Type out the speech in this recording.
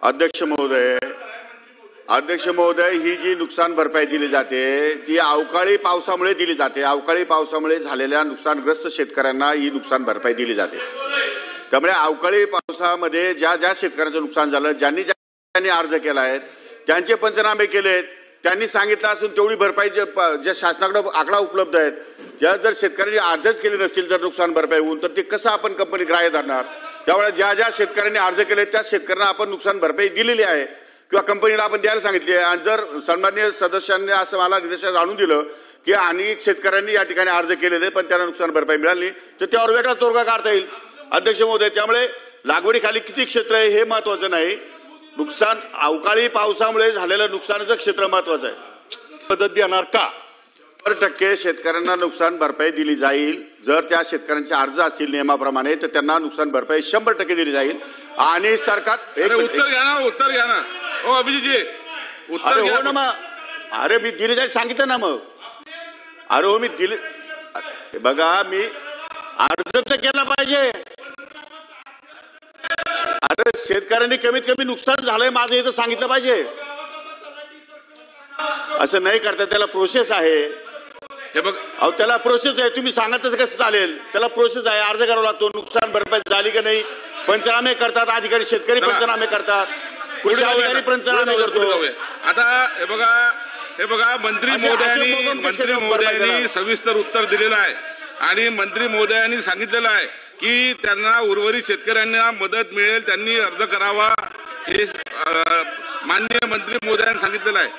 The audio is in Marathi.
अध्यक्ष महोदय, ही जी नुकसान भरपाई दिली जाते ती अवकाळी पावसामुळे दिली जाते। अवकाळी पावसामुळे झालेल्या नुकसानग्रस्त शेतकऱ्यांना ही नुकसान भरपाई दिली जाते। त्यामुळे अवकाळी पावसामध्ये ज्या ज्या शेतकऱ्यांचं नुकसान झालं, ज्यांनी अर्ज केला आहे त्यांचे पंचनामे केलेत, त्यांनी सांगितलं असून तेवढी भरपाई ज्या शासनाकडे आकडा उपलब्ध आहेत, ज्या जर शेतकऱ्यांनी अर्जच केले नसतील तर नुकसान भरपाई होऊन, तर ते कसं आपण कंपनी ग्राह्य धरणार? त्यामुळे ज्या ज्या शेतकऱ्यांनी अर्ज केले त्या शेतकऱ्यांना आपण नुकसान भरपाई दिलेली आहे किंवा कंपनीला आपण द्यायला सांगितले आहे। आणि जर सन्माननीय सदस्यांनी असं मला निर्देशन आणून दिलं की अनेक शेतकऱ्यांनी या ठिकाणी अर्ज केलेले पण त्यांना नुकसान भरपाई मिळाली तर त्यावर वेगळा तोडगा काढता येईल अध्यक्ष महोदय। त्यामुळे लागवडीखाली किती क्षेत्र आहे हे महत्त्वाचं नाही, नुकसान अवकाळी पावसामुळे झालेलं नुकसानाचं क्षेत्र महत्त्वाचं आहे। मदत देणार का? 100% शेतकऱ्यांना नुकसान भरपाई दिली जाईल। जर त्या शेतकऱ्यांचे अर्ज असतील नियमाप्रमाणे तर त्यांना नुकसान भरपाई 100% दिली जाईल। आणि सरकार उत्तर घ्या ना ओ अभिजीतजी, उत्तर घ्या ना मग। अरे मी दिली जाईल सांगितलं ना मग। अरे हो मी दिली, बघा मी अर्ज तर केला पाहिजे। अरे शेतकऱ्यांनी कमीत कमी नुकसान झालंय माझं हे तर सांगितलं पाहिजे। असं नाही करता, त्याला प्रोसेस आहे। हे बघ, अहो त्याला प्रोसेस आहे, तुम्ही सांगा तसं कसं चालेल? त्याला प्रोसेस आहे, अर्ज करावा लागतो, नुकसान भरपाई झाली का नाही पंचनामे करतात अधिकारी, शेतकरी पंचनामे करतात, कृषी अधिकारी पंचनामे करतो। आता हे बघा मंत्री महोदयांनी सविस्तर उत्तर दिलेलं आहे आणि मंत्री महोदयांनी सांगितलेलं आहे की त्यांना उर्वरित शेतकऱ्यांना मदत मिळेल, त्यांनी अर्ज करावा, हे माननीय मंत्री महोदयांनी सांगितलेलं आहे।